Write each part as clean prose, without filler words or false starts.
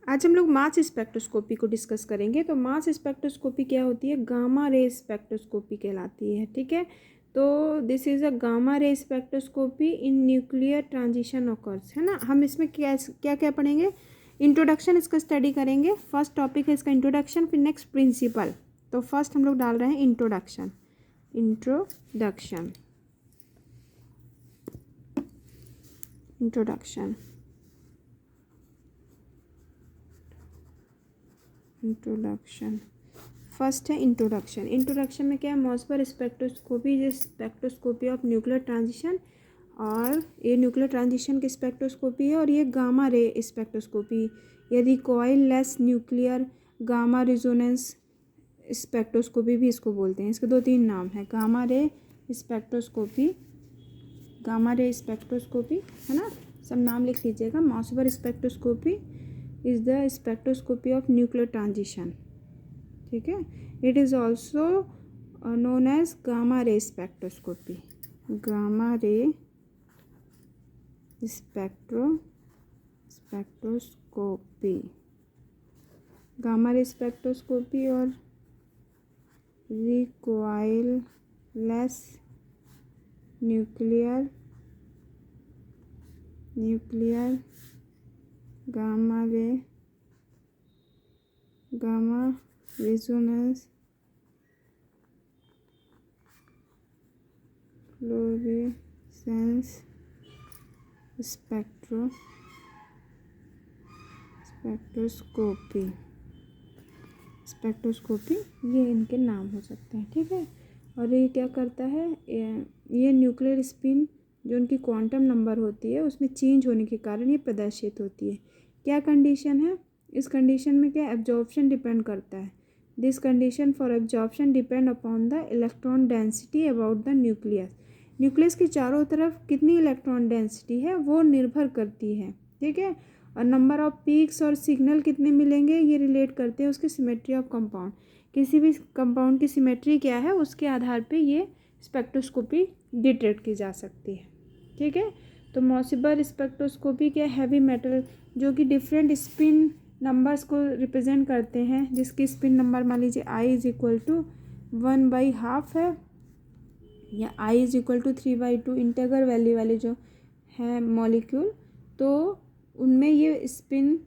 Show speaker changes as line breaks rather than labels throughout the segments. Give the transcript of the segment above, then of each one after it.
आज हम लोग मास स्पेक्ट्रोस्कोपी को डिस्कस करेंगे। तो मास स्पेक्ट्रोस्कोपी क्या होती है? गामा रे स्पेक्ट्रोस्कोपी कहलाती है। ठीक है, तो this is a gamma ray spectroscopy in nuclear transition occurs, है ना। हम इसमें क्या क्या क्या पढ़ेंगे? इंट्रोडक्शन इसका स्टडी करेंगे। फर्स्ट टॉपिक है इसका इंट्रोडक्शन, फिर नेक्स्ट प्रिंसिपल। तो फर्स्ट हम लोग डाल रहे हैं introduction. Introduction introduction introduction first है इंट्रोडक्शन। इंट्रोडक्शन में क्या है? Mössbauer spectroscopy is spectroscopy of nuclear transition, और ये न्यूक्लियर ट्रांजिशन की स्पेक्ट्रोस्कोपी है। और ये गामा रे स्पेक्ट्रोस्कोपी या recoil less nuclear gamma resonance spectroscopy भी इसको बोलते हैं। इसके 2-3 नाम है, गामा रे स्पेक्ट्रोस्कोपी, है ना। सब नाम लिख लीजिएगा। Mössbauer spectroscopy is the spectroscopy of nuclear transition. ठीक है, it is also known as gamma ray spectroscopy. Gamma ray spectroscopy, gamma ray spectroscopy और recoilless nuclear gamma resonance fluorescence spectroscopy ये इनके नाम हो सकते हैं। ठीक है, और ये क्या करता है? ये न्यूक्लियर स्पिन जो उनकी क्वांटम नंबर होती है उसमें चेंज होने के कारण ये प्रदर्शित होती है। क्या कंडीशन है? इस कंडीशन में क्या एब्जॉर्प्शन डिपेंड करता है। This condition for absorption depend upon the electron density about the nucleus. Nucleus के चारों तरफ कितनी इलेक्ट्रॉन डेंसिटी है वो निर्भर करती है। ठीक है, और नंबर ऑफ पीक्स और सिग्नल कितने मिलेंगे ये रिलेट करते हैं उसकी सिमेट्री ऑफ कंपाउंड। किसी भी कंपाउंड की सिमेट्री क्या है उसके आधार पे ये स्पेक्ट्रोस्कोपी डिटेक्ट की जा सकती है। ठीक है, तो मॉस्फेयर स्पेक्ट्रोस्कोपी क्या? हैवी मेटल जो कि डिफरेंट स्पिन नंबर्स को रिप्रेजेंट करते हैं, जिसकी स्पिन नंबर मान लीजिए I इज इक्वल टू 1/2 है, या I is equal to 3/2 integral value वाली जो है मॉलिक्यूल, तो उनमें ये स्पिन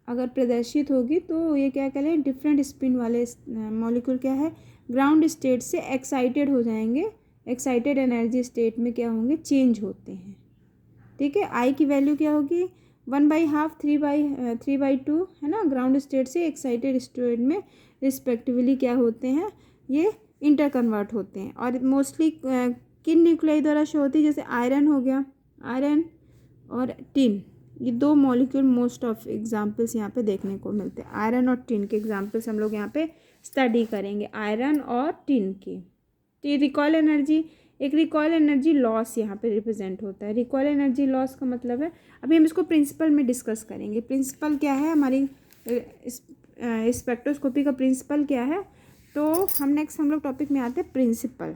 अगर प्रदर्शित होगी तो ये क्या करें? डिफरेंट स्पिन वाले मॉलिक्यूल क्या है? ग्राउंड स्टेट से एक्साइटेड हो जाएंगे। एक्साइटेड एनर्जी स्टेट में क्या होंगे? चेंज होते हैं। ठीक है, I की वैल्यू क्या होगी? 1/2, 3/2, है ना। ग्राउंड स्टेट से एक्साइटेड स्टेट में रिस्पेक्टिवली क्या होते हैं? ये इंटर कन्वर्ट होते हैं। और मोस्टली किन न्यूक्लियाई द्वारा शो होती है? जैसे आयरन हो गया, आयरन और टिन, ये 2 मॉलिक्यूल मोस्ट ऑफ एग्जाम्पल्स यहाँ पे देखने को मिलते हैं। आयरन और टिन के एग्जाम्पल्स हम लोग यहाँ पे स्टडी करेंगे, आयरन और टिन की। तो ये रिकॉइल एनर्जी, एक रिकॉइल एनर्जी लॉस यहाँ पे रिप्रेजेंट होता है। रिकॉइल एनर्जी लॉस का मतलब है, अभी हम इसको प्रिंसिपल में डिस्कस करेंगे। प्रिंसिपल क्या है हमारी स्पेक्ट्रोस्कोपी का? प्रिंसिपल क्या है? तो हम लोग टॉपिक में आते हैं प्रिंसिपल।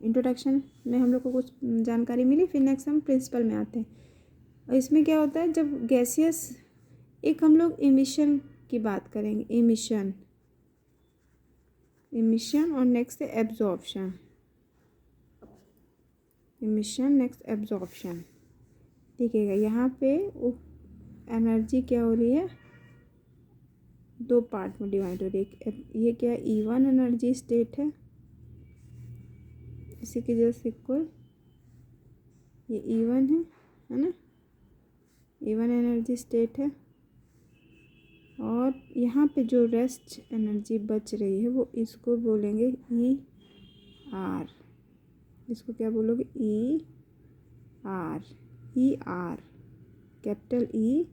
इंट्रोडक्शन में हम लोग को कुछ जानकारी मिली, फिर नेक्स्ट हम प्रिंसिपल में आते हैं। और इसमें क्या होता है? जब गैसियस, एक हम लोग इमिशन की बात करेंगे, इमिशन और नेक्स्ट है एब्जॉर्प्शन। Emission next absorption. देखिएगा यहाँ पे एनर्जी क्या हो रही है? 2 पार्ट में डिवाइड हो रही है। ये क्या है? E1 एनर्जी स्टेट है, इसी के जस्ट इक्वल ये E1 है ना। E1 एनर्जी स्टेट है, और यहाँ पे जो रेस्ट एनर्जी बच रही है वो इसको बोलेंगे ER। इसको क्या बोलोगे? ER, कैपिटल E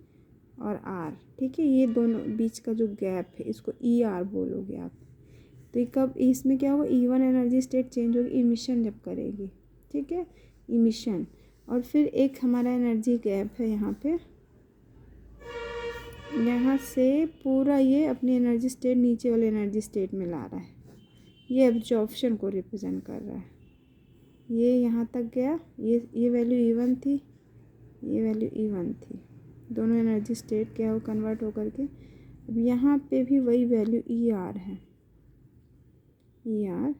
और R। ठीक है, ये दोनों बीच का जो गैप है इसको ER बोलोगे आप। तो ये कब, इसमें क्या होगा? E1 एनर्जी स्टेट चेंज होगी इमिशन जब करेगी। ठीक है, इमिशन। और फिर एक हमारा एनर्जी गैप है यहाँ पे, यहाँ से पूरा ये अपनी एनर्जी स्टेट नीचे वाले एनर्जी स्टेट में ला रहा है। ये एब्जॉर्प्शन को रिप्रेजेंट कर रहा है। ये यहाँ तक गया, ये वैल्यू E1 थी, ये वैल्यू E1 थी, दोनों एनर्जी स्टेट क्या हो कन्वर्ट होकर के। अब यहाँ पे भी वही वैल्यू ER है, ER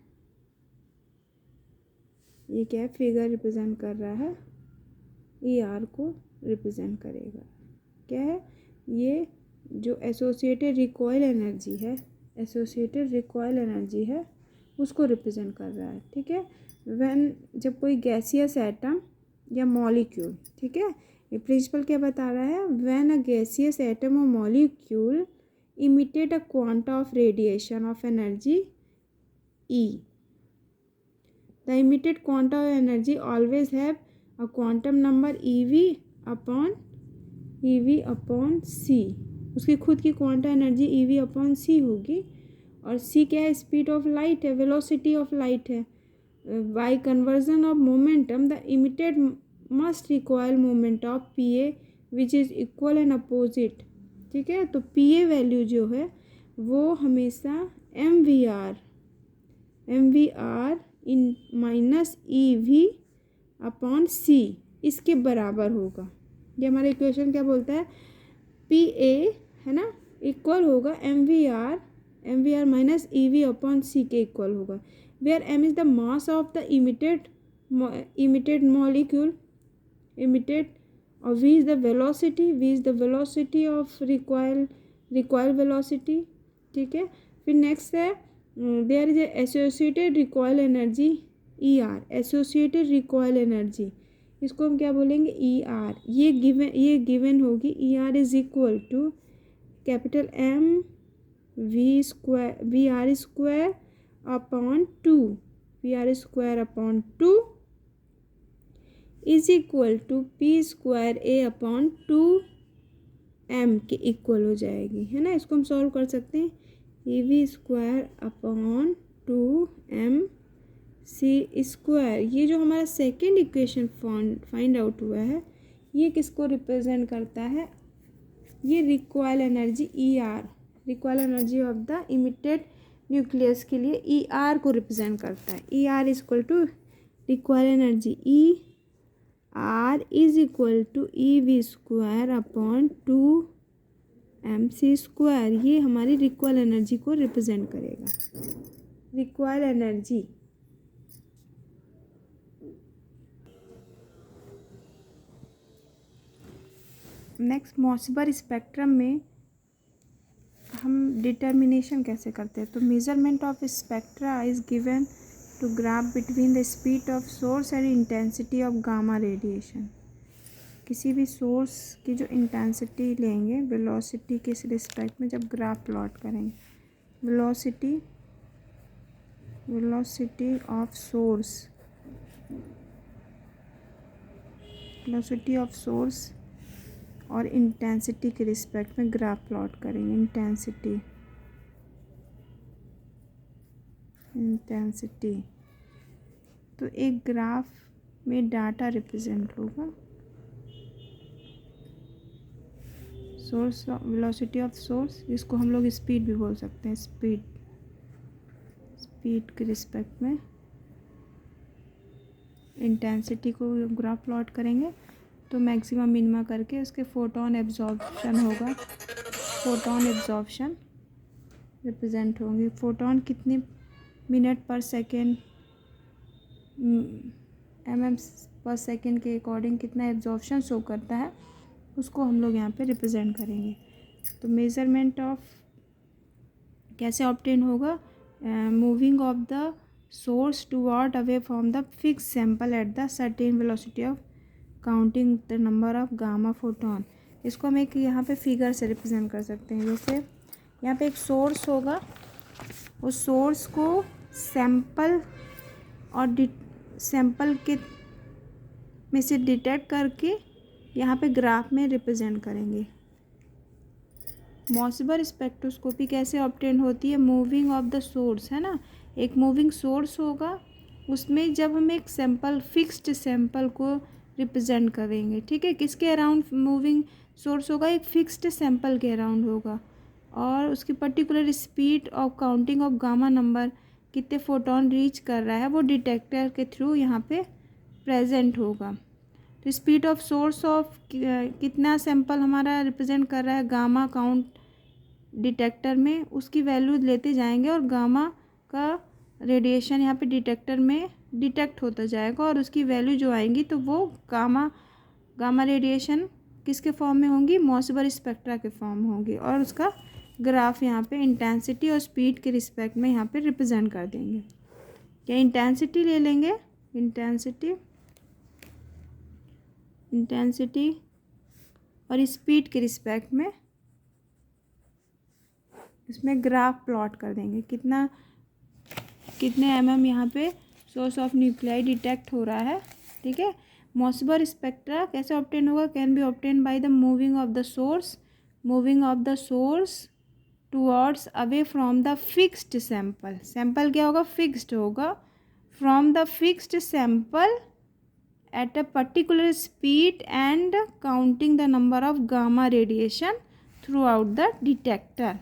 ये क्या है, फिगर रिप्रेजेंट कर रहा है, ER को रिप्रेजेंट करेगा। क्या है ये, जो एसोसिएटेड रिकॉइल एनर्जी है, एसोसिएटेड रिकॉइल एनर्जी है उसको रिप्रेजेंट कर रहा है। ठीक है, व्हेन जब कोई गैसियस एटम या मॉलिक्यूल, ठीक है, ये प्रिंसिपल क्या बता रहा है, व्हेन अ गैसियस एटम और molecule imitate a quanta of radiation of energy E, the emitted quanta of energy always have a quantum number EV upon C। उसकी खुद की quanta energy EV upon C होगी, और C क्या है, speed of light है, velocity of light है। Bye conversion of momentum the emitted must require moment of PA which is equal and opposite. ठीक है, तो PA वैल्यू जो है वो हमेशा MVR इन माइनस EV अपॉन C इसके बराबर होगा। ये हमारा इक्वेशन क्या बोलता है, PA है ना इक्वल होगा MVR minus EV upon C के इक्वल होगा, where M is the mass of the emitted molecule emitted, और V is the velocity of require velocity. ठीक है, फिर नेक्स्ट है there is associated recoil energy ER, associated recoil energy, इसको हम क्या बोलेंगे ER। ये गिवन होगी, ER is equal to capital VR square upon 2 is equal to P square A upon 2M के इक्वल हो जाएगी, है ना। इसको हम सॉल्व कर सकते हैं, EV square upon 2MC square. ये जो हमारा सेकेंड इक्वेशन फाइंड आउट हुआ है, ये किसको रिप्रेजेंट करता है, ये recoil energy ER, recoil energy of the emitted nucleus के लिए ER को रिप्रेजेंट करता है। ER is equal to recoil energy ER is equal to EV square upon 2MC square. ये हमारी रिक्वायल एनर्जी को रिप्रेजेंट करेगा, recoil energy. Next Mossbauer spectrum में हम डिटर्मिनेशन कैसे करते हैं, तो measurement of spectra is given to graph between the speed of source and intensity of gamma radiation. किसी भी सोर्स की जो इंटेंसिटी लेंगे वेलोसिटी के रिस्पेक्ट में, जब ग्राफ प्लॉट करेंगे, वेलोसिटी ऑफ सोर्स और इंटेंसिटी के रिस्पेक्ट में ग्राफ प्लॉट करेंगे। इंटेंसिटी तो एक ग्राफ में डाटा रिप्रेजेंट होगा, सोर्स वेलोसिटी ऑफ सोर्स, जिसको हम लोग स्पीड भी बोल सकते हैं, स्पीड के रिस्पेक्ट में इंटेंसिटी को ग्राफ प्लॉट करेंगे, तो मैक्सिमम मिनिमा करके उसके फोटोन एब्जॉर्प्शन होगा, फोटोन एब्जॉर्प्शन रिप्रेजेंट होंगे। फोटोन कितने मिनट पर सेकेंड mm पर सेकेंड के अकॉर्डिंग कितना एब्जॉर्प्शन शो करता है, उसको हम लोग यहाँ पे रिप्रेजेंट करेंगे। तो मेजरमेंट ऑफ कैसे ऑब्टेन होगा, moving of the source toward away from the fix sample at the certain velocity of counting the number of gamma photon. इसको हम एक यहाँ पे फिगर से रिप्रेजेंट कर सकते हैं। जैसे यहाँ पे एक सोर्स होगा, उस सोर्स को सैंपल और सैंपल के में से डिटेक्ट करके यहाँ पे ग्राफ में रिप्रेजेंट करेंगे। मोसबर स्पेक्ट्रोस्कोपी कैसे ऑब्टेन होती है, मूविंग ऑफ द सोर्स, है ना, एक मूविंग सोर्स होगा, उसमें जब हम एक सैंपल फिक्स्ड सैंपल को रिप्रेजेंट करेंगे, ठीक है, किसके अराउंड मूविंग सोर्स होगा, एक फिक्स्ड सैंपल के अराउंड होगा, और उसकी particular speed of counting of gamma number कितने फोटोन रीच कर रहा है वो डिटेक्टर के थ्रू यहाँ पे प्रेजेंट होगा। तो स्पीड ऑफ सोर्स ऑफ कितना सैंपल हमारा रिप्रेजेंट कर रहा है गामा काउंट डिटेक्टर में, उसकी वैल्यू लेते जाएंगे और गामा का रेडिएशन यहाँ पे डिटेक्टर में डिटेक्ट होता जाएगा और उसकी वैल्यू जो आएंगी तो वो गामा रेडिएशन किसके फॉर्म में होंगी, मोसबर स्पेक्ट्रा के फॉर्म में होंगी और उसका ग्राफ यहाँ पे इंटेंसिटी और स्पीड के रिस्पेक्ट में यहाँ पे रिप्रेजेंट कर देंगे। क्या इंटेंसिटी ले लेंगे, इंटेंसिटी और स्पीड के रिस्पेक्ट में इसमें ग्राफ प्लॉट कर देंगे, कितने mm यहाँ पे सोर्स ऑफ न्यूक्लियाई डिटेक्ट हो रहा है। ठीक है, मोसबर स्पेक्ट्रा कैसे ऑब्टेन होगा, can be obtain by the moving of the source towards away from the fixed sample. Sample क्या होगा, फिक्स्ड होगा, from the fixed sample at a particular speed and counting the number of gamma radiation through out the detector.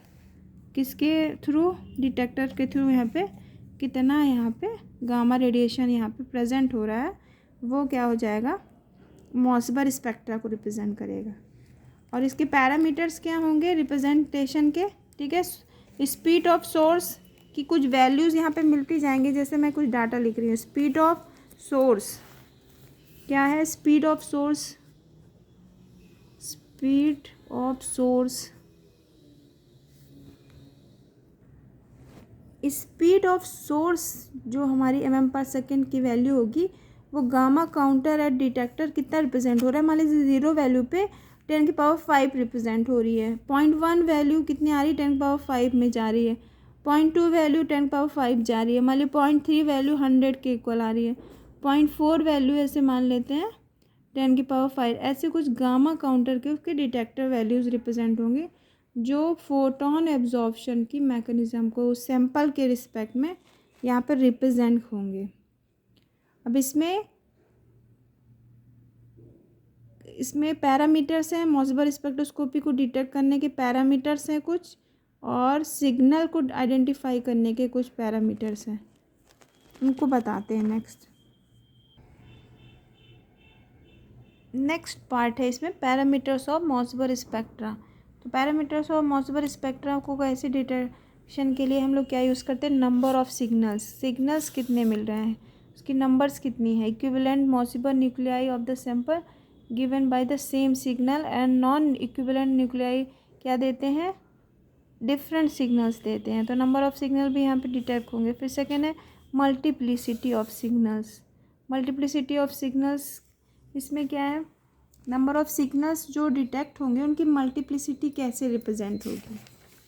किसके through, detector के through यहाँ पे कितना यहाँ पे गामा रेडिएशन यहाँ पे प्रेजेंट हो रहा है वो क्या हो जाएगा, मोसबर स्पेक्ट्रा को रिप्रेजेंट करेगा। और इसके पैरामीटर्स क्या होंगे रिप्रेजेंटेशन के। ठीक है, स्पीड ऑफ सोर्स की कुछ वैल्यूज़ यहाँ पे मिलती जाएंगी, जैसे मैं कुछ डाटा लिख रही हूँ। स्पीड ऑफ सोर्स क्या है, स्पीड ऑफ सोर्स जो हमारी mm/s की वैल्यू होगी वो गामा काउंटर एट डिटेक्टर कितना रिप्रेजेंट हो रहा है। मान लीजिए 0 वैल्यू पे 10⁵ रिप्रेजेंट हो रही है, 0.1 वैल्यू कितनी आ रही है, 10⁵ में जा रही है, 0.2 वैल्यू 10⁵ जा रही है, मान ली 0.3 वैल्यू 100 के इक्वल आ रही है, 0.4 वैल्यू ऐसे मान लेते हैं 10⁵। ऐसे कुछ गामा काउंटर के उसके डिटेक्टर वैल्यूज़ रिप्रेजेंट होंगे जो फोटोन एब्जॉर्प्शन की मैकेनिज्म को सैंपल के रिस्पेक्ट में यहाँ पर रिप्रेजेंट होंगे। अब इसमें पैरामीटर्स हैं, मोसबर स्पेक्ट्रोस्कोपी को डिटेक्ट करने के पैरामीटर्स हैं कुछ, और सिग्नल को आइडेंटिफाई करने के कुछ पैरामीटर्स हैं, उनको बताते हैं। नेक्स्ट पार्ट है इसमें पैरामीटर्स ऑफ मोसबर स्पेक्ट्रा। तो पैरामीटर्स ऑफ मोसबर स्पेक्ट्रा को कैसे डिटेक्शन के लिए हम लोग क्या यूज़ करते हैं, नंबर ऑफ सिग्नल्स कितने मिल रहे हैं, उसकी नंबर्स कितनी है, equivalent Mössbauer nuclei of the sample given by the same signal and non equivalent nuclei क्या देते हैं, डिफरेंट सिग्नल्स देते हैं। तो नंबर ऑफ सिग्नल भी यहाँ पे डिटेक्ट होंगे। फिर सेकेंड है मल्टीप्लिसिटी ऑफ सिग्नल्स। इसमें क्या है, नंबर ऑफ सिग्नल्स जो डिटेक्ट होंगे उनकी मल्टीप्लिसिटी कैसे रिप्रेजेंट होगी,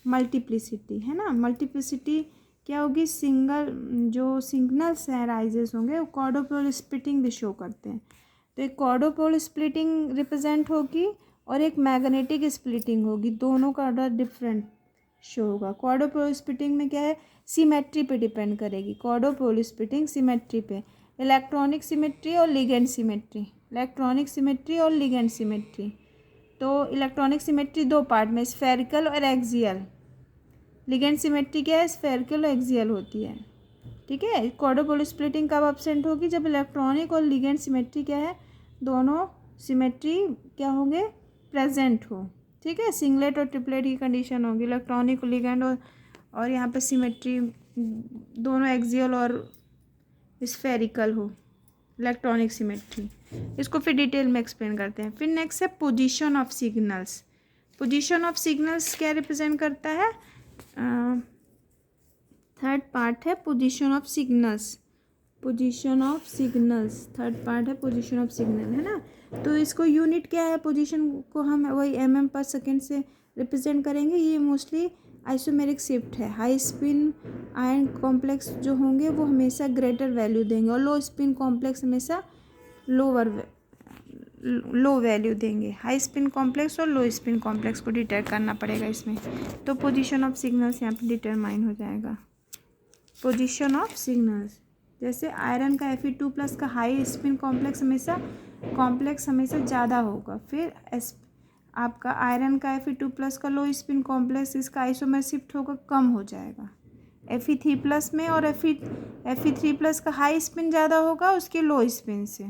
मल्टीप्लिसिटी है ना, मल्टीप्लिसिटी क्या होगी, जो सिग्नल्स हैं राइजेस होंगे वो कॉर्डोपोल स्प्लिटिंग भी शो करते हैं। तो एक कॉर्डोपोल स्प्लिटिंग रिप्रेजेंट होगी और एक मैग्नेटिक स्प्लिटिंग होगी, दोनों का ऑर्डर डिफरेंट शो होगा। कॉर्डोपोल स्प्लिटिंग में क्या है, सिमेट्री पे डिपेंड करेगी, कॉर्डोपोल स्प्लिटिंग सिमेट्री पे, इलेक्ट्रॉनिक सिमेट्री और लिगेंड सिमेट्री। तो इलेक्ट्रॉनिक सिमेट्री दो पार्ट में, स्फेरिकल और एक्सियल। लिगेंड सिमेट्री क्या है, स्फेरिकल और एक्सियल होती है। ठीक है, कॉर्डोपोल स्प्लिटिंग कब एब्सेंट होगी, जब इलेक्ट्रॉनिक और लिगेंड सिमेट्री क्या है, दोनों सिमेट्री क्या होंगे, प्रेजेंट हो। ठीक है, सिंगलेट और ट्रिपलेट की कंडीशन होगी, इलेक्ट्रॉनिक और लिगेंड और यहाँ पे सिमेट्री दोनों एक्सियल और स्फेरिकल हो, इलेक्ट्रॉनिक सिमेट्री। इसको फिर डिटेल में एक्सप्लेन करते हैं। फिर नेक्स्ट है पोजीशन ऑफ सिग्नल्स क्या रिप्रेजेंट करता है, थर्ड पार्ट है position of signals, third part है पोजीशन ऑफ सिग्नल, है ना। तो इसको यूनिट क्या है, पोजीशन को हम वही mm/s से रिप्रेजेंट करेंगे। ये मोस्टली आइसोमेरिक शिफ्ट है, हाई स्पिन आयन कॉम्प्लेक्स जो होंगे वो हमेशा ग्रेटर वैल्यू देंगे और लो स्पिन कॉम्प्लेक्स हमेशा लो वैल्यू देंगे। हाई स्पिन कॉम्प्लेक्स और लो स्पिन कॉम्प्लेक्स को डिटेक्ट करना पड़ेगा इसमें। तो पोजीशन ऑफ सिग्नल्स यहाँ पे डिटरमाइन हो जाएगा। पोजीशन ऑफ सिग्नल्स, जैसे आयरन का Fe2+ का हाई स्पिन कॉम्प्लेक्स हमेशा ज़्यादा होगा, फिर आपका आयरन का Fe2+ का लो स्पिन कॉम्प्लेक्स इसका आइसोमर शिफ्ट होकर कम हो जाएगा। Fe3+ में, और Fe3+ का हाई स्पिन ज़्यादा होगा उसके लो स्पिन से।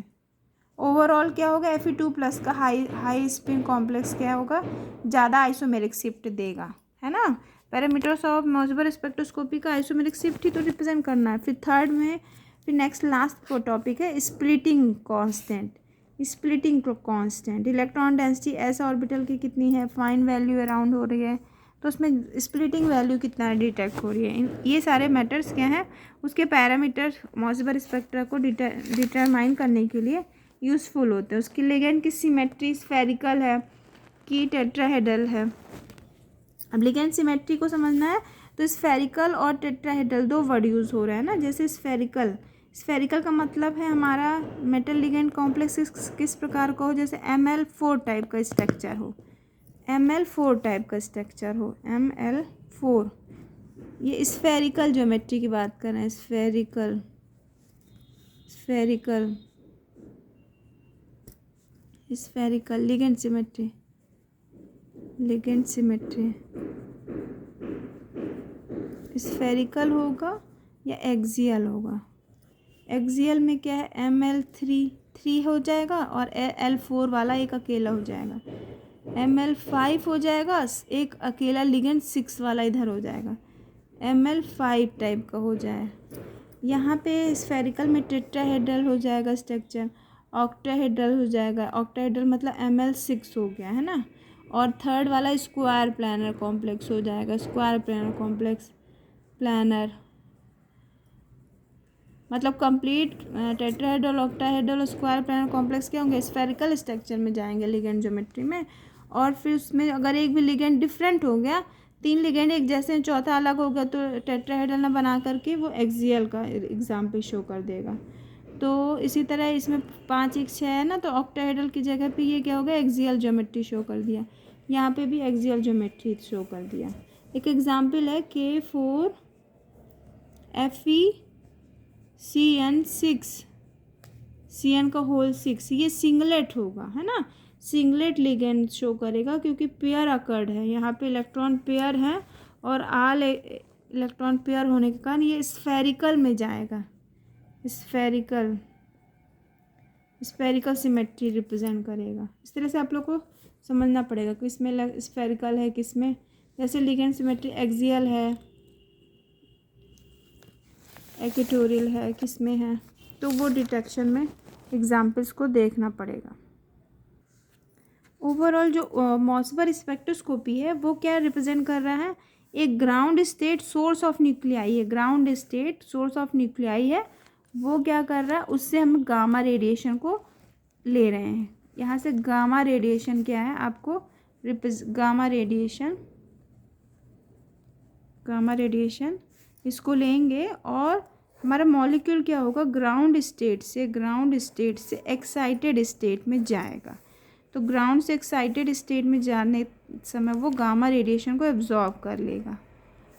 ओवरऑल क्या होगा, Fe2+ का हाई स्पिन कॉम्प्लेक्स क्या होगा, ज़्यादा आइसोमेरिक शिफ्ट देगा, है ना। पैरामीटर्स ऑफ मोसेबर स्पेक्ट्रोस्कोपी का आइसोमेरिक शिफ्ट ही तो रिप्रेजेंट करना है। फिर थर्ड में फिर नेक्स्ट लास्ट टॉपिक है splitting constant. Splitting constant, electron density S orbital की कितनी है, फाइन वैल्यू अराउंड हो रही है, तो उसमें स्प्लिटिंग वैल्यू कितना डिटेक्ट हो रही है। ये सारे मैटर्स क्या हैं, उसके पैरामीटर्स मोसेबर स्पेक्ट्रा को डिटरमाइन करने के लिए यूज़फुल होते हैं। उसकी लिगेंड की सिमेट्री स्फेरिकल है कि टेट्राहेड्रल है। अब लिगेंड सिमेट्री को समझना है तो स्फेरिकल और टेट्राहेड्रल दो वर्ड यूज़ हो रहा है ना। जैसे स्फेरिकल का मतलब है हमारा मेटल लिगेंड कॉम्प्लेक्स किस प्रकार का हो, जैसे Ml4 टाइप का स्ट्रक्चर हो, Ml4 टाइप का स्ट्रक्चर हो, Ml4। ये स्फेरिकल ज्योमेट्री की बात कर रहे हैं, स्फेरिकल लिगेंड सिमेट्री स्फेरिकल होगा या एक्सियल होगा। एक्सियल में क्या है, Ml3 हो जाएगा और L4 वाला एक अकेला हो जाएगा, Ml5 हो जाएगा, एक अकेला लिगेंड 6 वाला इधर हो जाएगा, Ml5 टाइप का हो जाए। यहाँ पे स्फेरिकल में टेट्राहेड्रल हो जाएगा स्ट्रक्चर, ऑक्टाहेड्रल हो जाएगा, ऑक्टाहेड्रल मतलब Ml6 हो गया, है ना। और थर्ड वाला स्क्वायर प्लानर कॉम्प्लेक्स हो जाएगा, स्क्वायर प्लानर कॉम्प्लेक्स, प्लानर मतलब कंप्लीट टेट्राहेड्रल, ऑक्टाहेड्रल और स्क्वायर प्लानर कॉम्प्लेक्स क्या होंगे, स्फेरिकल स्ट्रक्चर में जाएंगे लिगेंड ज्योमेट्री में। और फिर उसमें अगर एक भी लिगेंड डिफरेंट हो गया, 3 लिगेंड एक जैसे हैं, चौथा अलग हो गया, तो टेट्राहेड्रल ना बना करके वो एक्सियल का एग्जाम्पल शो कर देगा। तो इसी तरह इसमें 5 1 6 है ना, तो ऑक्टाहेड्रल की जगह पे ये क्या हो गया, एक्सियल ज्योमेट्री शो कर दिया। यहाँ पे भी एक्सियल ज्योमेट्री शो कर दिया। एक एग्जाम्पल है K4Fe CN का होल 6, ये सिंगलेट होगा, है ना। सिंगलेट लिगेंड शो करेगा क्योंकि पेयर अकर्ड है, यहाँ पे इलेक्ट्रॉन पेयर है और आल इलेक्ट्रॉन पेयर होने के कारण ये स्फेरिकल में जाएगा। स्फेरिकल सिमेट्री रिप्रेजेंट करेगा। इस तरह से आप लोग को समझना पड़ेगा कि इसमें स्फेरिकल है, किसमें, जैसे लिगेंड सिमेट्री एक्सियल है, इक्वेटोरियल है, किसमें है, तो वो डिटेक्शन में एग्जाम्पल्स को देखना पड़ेगा। ओवरऑल जो मोसेबर स्पेक्ट्रोस्कोपी है वो क्या रिप्रेजेंट कर रहा है, एक ground state source of nuclei है, ground state source of nuclei है, वो क्या कर रहा है, उससे हम गामा रेडिएशन को ले रहे हैं। यहाँ से गामा रेडिएशन क्या है आपको, गामा रेडिएशन इसको लेंगे और हमारा मॉलिक्यूल क्या होगा, ग्राउंड स्टेट से एक्साइटेड स्टेट में जाएगा। तो ग्राउंड से एक्साइटेड स्टेट में जाने समय वो गामा रेडिएशन को एब्जॉर्ब कर लेगा,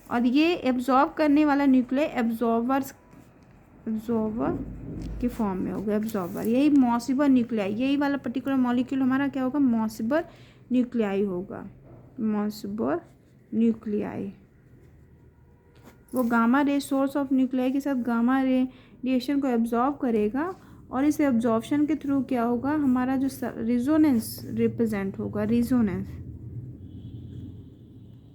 और ये एब्जॉर्ब करने वाला न्यूक्लियाई एब्जॉर्बर के फॉर्म में होगा, एब्जॉर्बर। यही मोसेबर न्यूक्लियाई, यही वाला पर्टिकुलर मॉलिक्यूल हमारा क्या होगा, मोसेबर न्यूक्लियाई होगा, मोसेबर न्यूक्लियाई। वो gamma ray source of nuclei के साथ गामा रेडिएशन को एब्जॉर्ब करेगा, और इस एब्जॉर्प्शन के थ्रू क्या होगा, हमारा जो रिजोनेंस रिप्रेजेंट होगा, रिजोनेंस,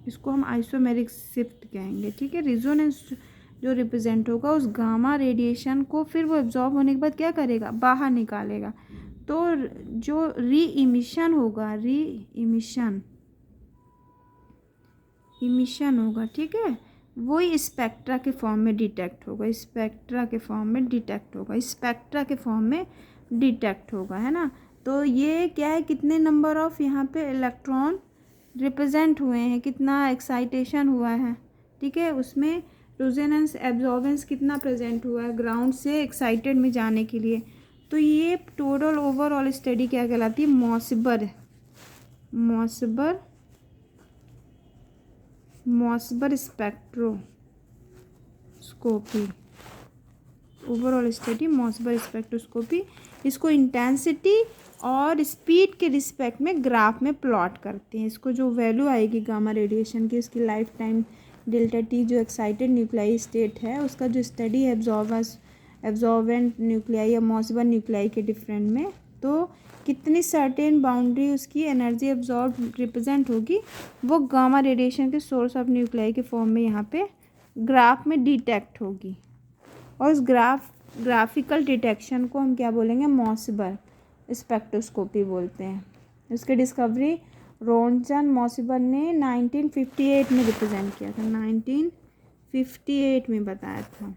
इसको हम आइसोमेरिक शिफ्ट कहेंगे, ठीक है। रिजोनेंस जो रिप्रेजेंट होगा उस गामा रेडिएशन को फिर वो एब्जॉर्ब होने के बाद क्या करेगा, बाहर निकालेगा। तो जो री इमिशन होगा, इमिशन होगा, ठीक है, वही स्पेक्ट्रा के फॉर्म में डिटेक्ट होगा, स्पेक्ट्रा के फॉर्म में डिटेक्ट होगा, है ना। तो ये क्या है, कितने नंबर ऑफ यहाँ पे इलेक्ट्रॉन रिप्रेजेंट हुए हैं, कितना एक्साइटेशन हुआ है, ठीक है, उसमें रेजोनेंस एब्जॉर्बेंस कितना प्रेजेंट हुआ है ग्राउंड से एक्साइटेड में जाने के लिए। तो ये टोटल ओवरऑल स्टडी क्या कहलाती है, मोसेबर स्पेक्ट्रोस्कोपी, ओवरऑल स्टडी मोसेबर स्पेक्ट्रोस्कोपी। इसको इंटेंसिटी और स्पीड के रिस्पेक्ट में ग्राफ में प्लॉट करते हैं। इसको जो वैल्यू आएगी गामा रेडिएशन की, उसकी लाइफ टाइम डेल्टा टी जो एक्साइटेड न्यूक्लियाई स्टेट है उसका जो स्टडी है एब्जॉर्बेंट न्यूक्लियाई या मॉसिबल न्यूक्लियाई के डिफरेंट में, तो कितनी सर्टेन बाउंड्री उसकी एनर्जी एब्जॉर्ब रिप्रेजेंट होगी वो गामा रेडिएशन के सोर्स ऑफ न्यूक्लियाई के फॉर्म में यहाँ पे ग्राफ में डिटेक्ट होगी। और उस ग्राफिकल डिटेक्शन को हम क्या बोलेंगे, मॉसिबल स्पेक्ट्रोस्कोपी बोलते हैं। उसकी डिस्कवरी रोन्टजन मॉसिबल ने 1958 में रिप्रेजेंट किया था, 1958 में बताया था।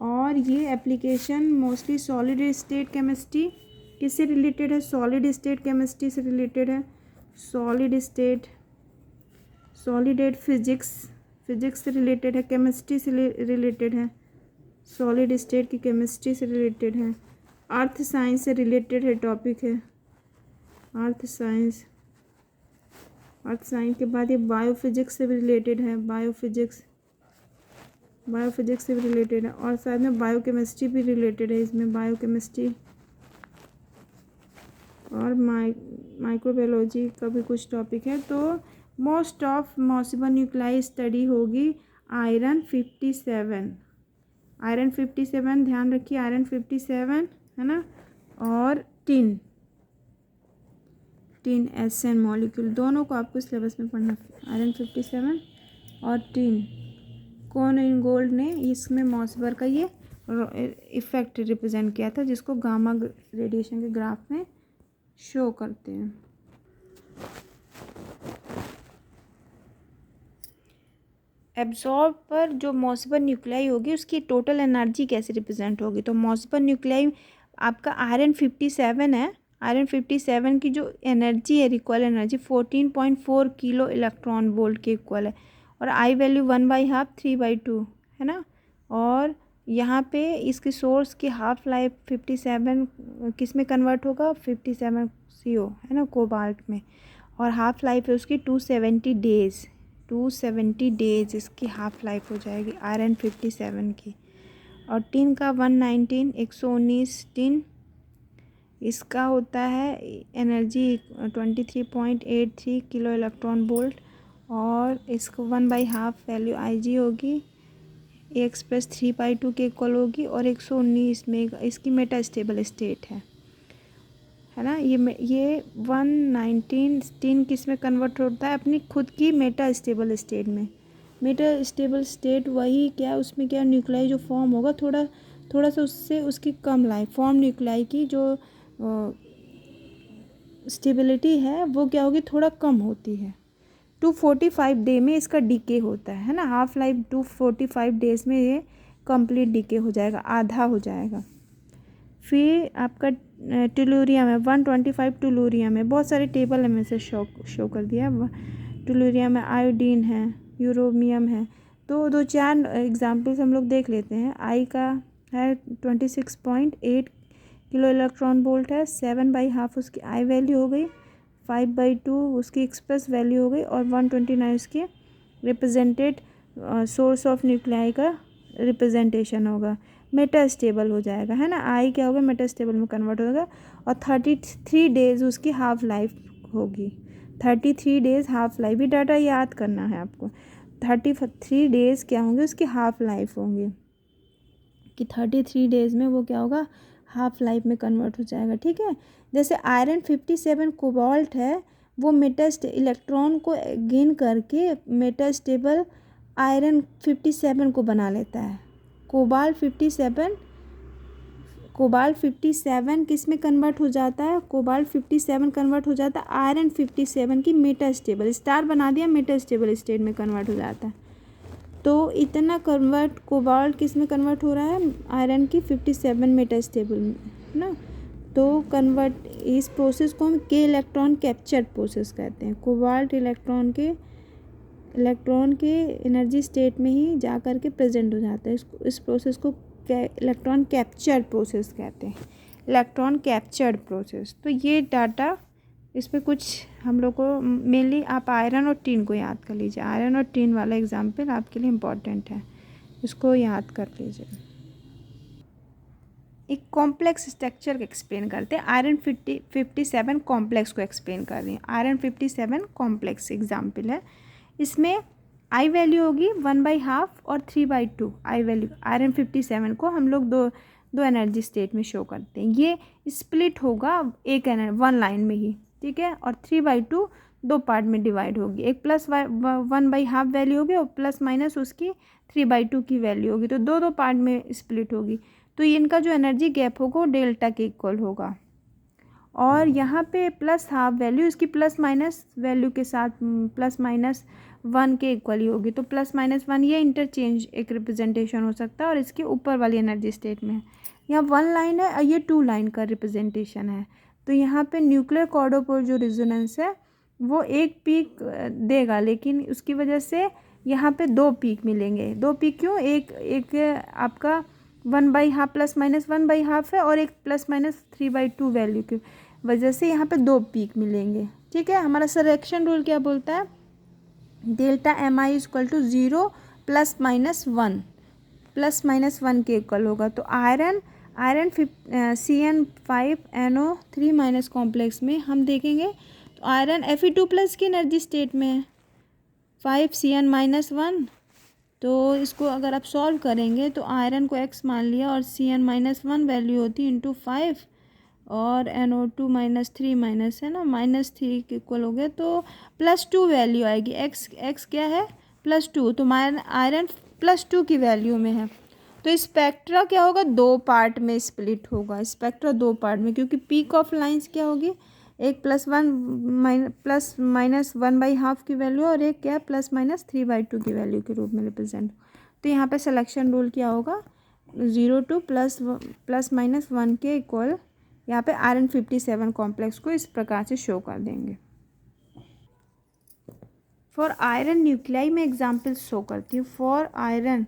और ये application mostly solid state chemistry किससे रिलेटेड है, सॉलिड स्टेट केमिस्ट्री से रिलेटेड है, सॉलिड स्टेट फिजिक्स से रिलेटेड है, केमिस्ट्री से रिलेटेड है, सॉलिड स्टेट की केमिस्ट्री से रिलेटेड है, अर्थ साइंस से रिलेटेड है टॉपिक है, अर्थ साइंस के बाद ये बायोफिजिक्स से भी रिलेटेड है, बायोफिजिक्स से भी रिलेटेड है, और साथ में बायोकेमिस्ट्री भी रिलेटेड है इसमें, बायोकेमिस्ट्री और माइक्रोबायोलॉजी का भी कुछ टॉपिक है। तो मोस्ट ऑफ मॉसिबल न्यूक्लियाई स्टडी होगी आयरन 57, ध्यान रखिए आयरन 57 है ना, और टिन SN मॉलिक्यूल, दोनों को आपको सिलेबस में पढ़ना। आयरन 57 और टिन, कौन इन गोल्ड ने इसमें मॉसिबल का ये इफेक्ट रिप्रेजेंट किया था जिसको गामा रेडिएशन के ग्राफ में शो करते हैं। एब्जॉर्ब पर जो मॉसिबल न्यूक्लियाई होगी उसकी टोटल एनर्जी कैसे रिप्रेजेंट होगी, तो मॉसिबल न्यूक्लियाई आपका आयरन 57 है, आयरन 57 की जो एनर्जी है, required energy 14.4 kilo electron volt के इक्वल है, और आई वैल्यू 1/2 3/2 है ना। और यहाँ पे इसके सोर्स की हाफ लाइफ 57 किस में कन्वर्ट होगा, 57 CO है ना, कोबाल्ट में, और हाफ लाइफ है उसकी 270 डेज इसकी हाफ लाइफ हो जाएगी आयरन 57 की। और टिन का 119 टिन, इसका होता है एनर्जी 23.83 किलो इलेक्ट्रॉन वोल्ट, और इसको 1/2 वैल्यू IG होगी, एक्सप्रेस 3/2 के इक्वल होगी, और 119 में इसकी मेटा स्टेबल स्टेट है ना। ये 119 टिन किस में कन्वर्ट होता है, अपनी खुद की मेटा स्टेबल स्टेट में। मेटा स्टेबल स्टेट वही क्या, उसमें क्या न्यूक्लियाई जो फॉर्म होगा थोड़ा सा उससे उसकी कम लाइफ फॉर्म न्यूक्लियाई की जो स्टेबिलिटी है वो क्या होगी, थोड़ा कम होती है। 245 डे में इसका डीके होता है ना, हाफ लाइफ 245 डेज में ये कंप्लीट डीके हो जाएगा, आधा हो जाएगा। फिर आपका टेलुरियम है 125 टेलुरियम है, बहुत सारे टेबल में से शो कर दिया। टेलुरियम है, आयोडीन है, यूरोमियम है, तो 2-4 एग्जाम्पल्स हम लोग देख लेते हैं। आई का है 26.8 किलो इलेक्ट्रॉन वोल्ट है, 7/2 उसकी आई वैल्यू हो गई, 5/2 उसकी एक्सप्रेस वैल्यू हो गई, और 129 उसकी रिप्रेजेंटेड सोर्स ऑफ न्यूक्लियाई का रिप्रेजेंटेशन होगा, मेटा स्टेबल हो जाएगा है ना। आई क्या होगा, मेटा स्टेबल में कन्वर्ट होगा, और 33 डेज उसकी हाफ लाइफ होगी, 33 डेज हाफ लाइफ, भी डाटा याद करना है आपको। 33 डेज क्या होंगे, उसकी हाफ लाइफ होंगी, कि 33 डेज में वो क्या होगा, हाफ लाइफ में कन्वर्ट हो जाएगा, ठीक है। जैसे आयरन 57 कोबाल्ट है, वो इलेक्ट्रॉन को गेन करके मेटा स्टेबल आयरन 57 को बना लेता है। कोबाल्ट 57 किस में कन्वर्ट हो जाता है, कोबाल्ट 57 कन्वर्ट हो जाता है आयरन 57 की मेटा स्टेबल, स्टार बना दिया, मेटा स्टेबल स्टेट में कन्वर्ट हो जाता है। तो इतना कन्वर्ट कोबाल्ट किस में कन्वर्ट हो रहा है, आयरन की 57 मेटा स्टेबल में है ना। तो कन्वर्ट इस प्रोसेस को हम के इलेक्ट्रॉन कैप्चर प्रोसेस कहते हैं। कोबाल्ट इलेक्ट्रॉन के एनर्जी स्टेट में ही जा कर के प्रेजेंट हो जाता है, इस प्रोसेस को इलेक्ट्रॉन कैप्चर प्रोसेस कहते हैं, इलेक्ट्रॉन कैप्चर्ड प्रोसेस। तो ये डाटा इस पर कुछ हम लोग को मेनली आप आयरन और टिन को याद कर लीजिए, आयरन और टिन वाला एग्जाम्पल आपके लिए इम्पॉर्टेंट है, इसको याद कर लीजिए। एक कॉम्प्लेक्स स्ट्रक्चर को एक्सप्लेन करते हैं, आयरन 57 कॉम्प्लेक्स को एक्सप्लेन कर रही हैं। आयरन 57 कॉम्प्लेक्स एग्जाम्पल है, इसमें आई वैल्यू होगी 1/2 और 3/2 आई वैल्यू। आयरन 57 को हम लोग दो एनर्जी स्टेट में शो करते हैं। ये स्प्लिट होगा एक वन लाइन में ही, ठीक है। और 3/2 दो पार्ट में डिवाइड होगी, एक प्लस 1/2 वैल्यू होगी और प्लस माइनस उसकी 3/2 की वैल्यू होगी, तो दो पार्ट में स्प्लिट होगी। तो इनका जो एनर्जी गैप होगा वो डेल्टा के इक्वल होगा। और यहाँ पे प्लस हाफ वैल्यू इसकी प्लस माइनस वैल्यू के साथ प्लस माइनस 1 के इक्वल ही होगी, तो प्लस माइनस 1 ये इंटरचेंज एक रिप्रेजेंटेशन हो सकता है। और इसके ऊपर वाली एनर्जी स्टेट में है, यहाँ 1 लाइन है और ये 2 लाइन का रिप्रेजेंटेशन है। तो यहाँ पे न्यूक्लियर कॉर्डोपोल जो रेजोनेंस है वो एक पीक देगा, लेकिन उसकी वजह से यहाँ पे 2 पीक मिलेंगे। 2 पीक क्यों? एक आपका 1/2 प्लस माइनस 1/2 है और एक प्लस माइनस 3/2 वैल्यू की वजह से यहाँ पे 2 पीक मिलेंगे, ठीक है। हमारा सिलेक्शन रूल क्या बोलता है? Delta MI equal to 0 plus minus 1 के इक्वल होगा। तो आयरन CN5NO3 माइनस कॉम्प्लेक्स में हम देखेंगे तो आयरन Fe2+ की एनर्जी स्टेट में है 5CN-1। तो इसको अगर आप सॉल्व करेंगे तो आयरन को x मान लिया और CN-1 वैल्यू होती है × 5 और NO2-3 माइनस है ना, -3 के इक्वल हो गया, तो +2 वैल्यू आएगी। x क्या है? +2, तो आयरन +2 की वैल्यू में है। तो स्पेक्ट्रा क्या होगा? 2 पार्ट में स्प्लिट होगा स्पेक्ट्रा, 2 पार्ट में, क्योंकि पीक ऑफ लाइंस क्या होगी? एक प्लस माइनस 1/2 की वैल्यू और एक क्या है? प्लस माइनस 3/2 की वैल्यू के रूप में रिप्रेजेंट। तो यहाँ पे सिलेक्शन रूल क्या होगा? 0 to प्लस माइनस 1 के इक्वल यहाँ पे आयरन 57 कॉम्प्लेक्स को इस प्रकार से शो कर देंगे। फॉर आयरन न्यूक्लियाई में एग्जाम्पल शो करती हूँ। फॉर आयरन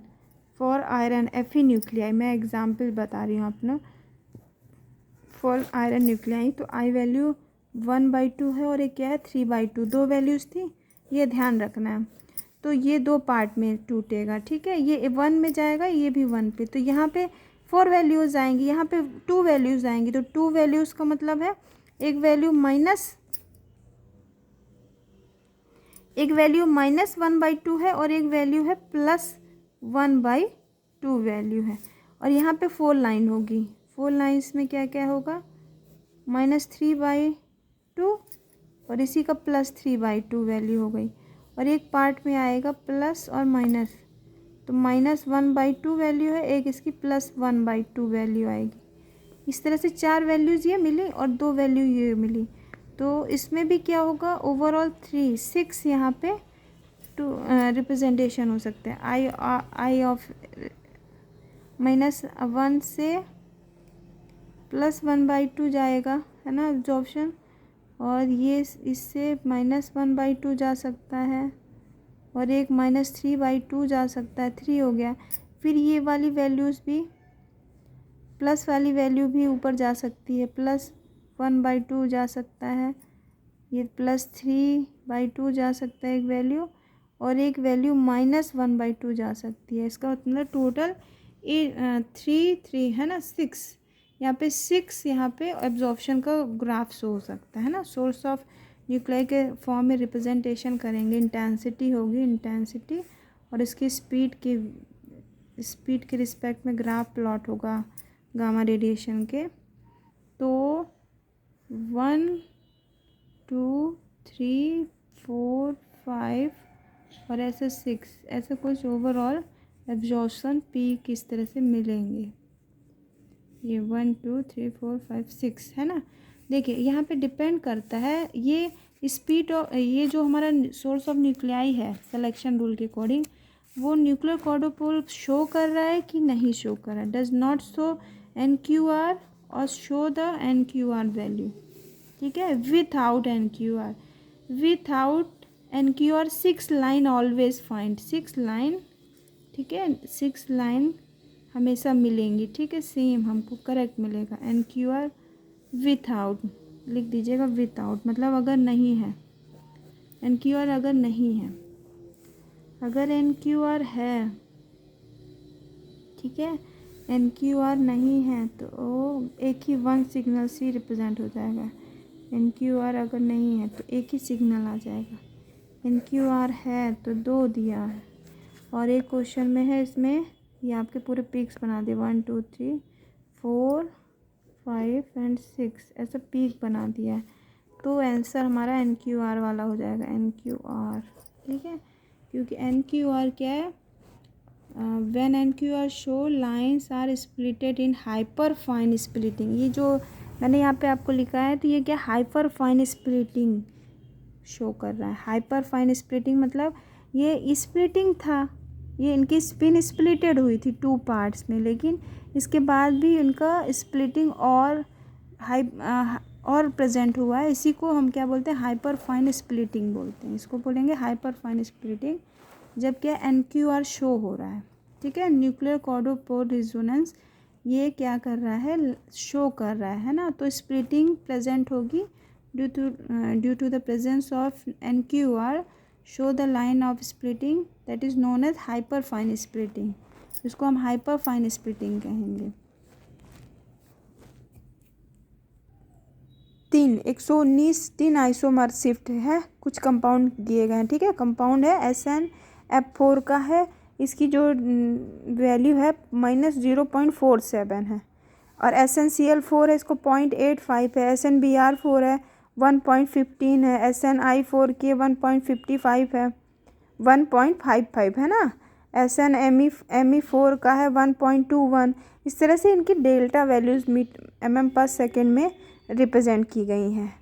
Fe न्यूक्लियाई मैं एग्जाम्पल बता रही हूँ अपना। फॉर आयरन न्यूक्लियाई तो आई वैल्यू 1/2 है और एक क्या है? 3/2, 2 वैल्यूज़ थी, ये ध्यान रखना है। तो ये 2 पार्ट में टूटेगा, ठीक है। ये 1 में जाएगा, ये भी 1 पे, तो यहाँ पे 4 वैल्यूज़ आएंगी, यहाँ पे 2 वैल्यूज़ आएंगी। तो 2 वैल्यूज़ का मतलब है एक वैल्यू -1/2 है और एक वैल्यू है +1/2 वैल्यू है। और यहाँ पे 4 लाइन होगी, 4 लाइन्स में क्या क्या होगा? -3/2 और इसी का +3/2 वैल्यू हो गई। और एक पार्ट में आएगा प्लस और माइनस, तो -1/2 वैल्यू है, एक इसकी +1/2 वैल्यू आएगी। इस तरह से 4 वैल्यूज़ ये मिली और 2 वैल्यू ये मिली। तो इसमें भी क्या होगा? ओवरऑल 6 यहाँ पे रिप्रेजेंटेशन हो सकते हैं। आई ऑफ -1 से +1/2 जाएगा, है ना, एब्जॉर्प्शन। और ये इससे -1/2 जा सकता है और एक -3/2 जा सकता है, 3 हो गया। फिर ये वाली वैल्यूज़ भी, प्लस वाली वैल्यू भी ऊपर जा सकती है, +1/2 जा सकता है, ये +3/2 जा सकता है एक वैल्यू, और एक वैल्यू -1/2 जा सकती है। इसका मतलब टोटल 3 है ना, 6। यहाँ पे 6 यहाँ पे एब्जॉर्प्शन का ग्राफ शो हो सकता है ना। सोर्स ऑफ न्यूक्लियाई के फॉर्म में रिप्रेजेंटेशन करेंगे, इंटेंसिटी होगी, इंटेंसिटी, और इसकी स्पीड के रिस्पेक्ट में ग्राफ प्लॉट होगा गामा रेडिएशन के। तो 1 2 3 4 5 और ऐसे 6, ऐसे कुछ ओवरऑल एब्जॉर्प्शन पीक इस तरह से मिलेंगे। ये 1 2 3 4 5 6 है ना। देखिए यहाँ पे डिपेंड करता है ये स्पीड, और ये जो हमारा सोर्स ऑफ न्यूक्लियाई है सिलेक्शन रूल के अकॉर्डिंग, वो न्यूक्लियर कॉर्डोपोल शो कर रहा है कि नहीं शो कर रहा है। डज नॉट शो NQR और शो द NQR वैल्यू, ठीक है। Without NQR 6 line always find, 6 line, ठीक है, 6 लाइन हमेशा मिलेंगी, ठीक है, सेम हमको करेक्ट मिलेगा। NQR विथआउट लिख दीजिएगा, विथआउट मतलब अगर नहीं है, NQR अगर नहीं है। अगर NQR है, ठीक है, NQR नहीं है तो एक ही 1 सिग्नल C रिप्रेजेंट हो जाएगा। NQR अगर नहीं है तो एक ही सिग्नल आ जाएगा। NQR है तो 2 दिया है, और एक क्वेश्चन में है इसमें ये आपके पूरे पीक्स बना दिए 1 2 3 4 5 एंड 6 ऐसा पीक बना दिया है। तो आंसर हमारा NQR वाला हो जाएगा, NQR। ठीक है, क्योंकि NQR क्या है, when NQR show lines are splitted in hyperfine splitting. ये जो मैंने यहाँ पे आपको लिखा है तो ये क्या हाइपर फाइन स्प्लिटिंग शो कर रहा है। हाइपर फाइन स्प्लिटिंग मतलब ये स्प्लिटिंग था, ये इनकी स्पिन स्प्लिटेड हुई थी 2 पार्ट्स में, लेकिन इसके बाद भी इनका स्प्लिटिंग और और प्रेजेंट हुआ है। इसी को हम क्या बोलते हैं, हाइपर फाइन स्प्लिटिंग बोलते हैं। इसको बोलेंगे हाइपर फाइन स्प्लिटिंग, जब क्या NQR शो हो रहा है। ठीक है, न्यूक्लियर कॉर्डोपोर रिजोनेंस ये क्या कर रहा है, शो कर रहा है ना। तो स्प्लिटिंग प्रेजेंट होगी due to the presence of NQR show the line of splitting that is known as hyperfine splitting. इसको हम हाइपर फाइन स्प्लिटिंग कहेंगे। 119 आइसोमर शिफ्ट है, कुछ कंपाउंड दिए गए हैं। ठीक है, कंपाउंड है SnF4 का है, इसकी जो वैल्यू है -0.47 है, और SnCl4 है, इसको 0.85 है। SnBr4 है 1.15 है, SnI4 की 1.55 है, 1.55 है ना। SnMe4 का है 1.21। इस तरह से इनकी डेल्टा वैल्यूज़ mm/s में रिप्रेजेंट की गई हैं।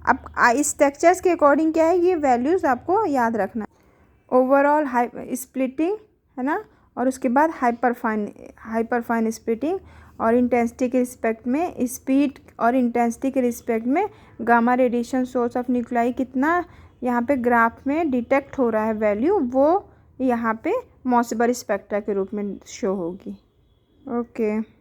अब इस स्ट्रक्चर्स के अकॉर्डिंग क्या है, ये वैल्यूज़ आपको याद रखना है। ओवरऑल स्प्लिटिंग है ना, और उसके बाद हाइपर फाइन स्प्लिटिंग, और इंटेंसिटी के रिस्पेक्ट में स्पीड और इंटेंसिटी के रिस्पेक्ट में gamma radiation source of nuclei कितना यहाँ पे ग्राफ में डिटेक्ट हो रहा है वैल्यू, वो यहाँ पे मॉसिबर स्पेक्ट्रा के रूप में शो होगी। ओके।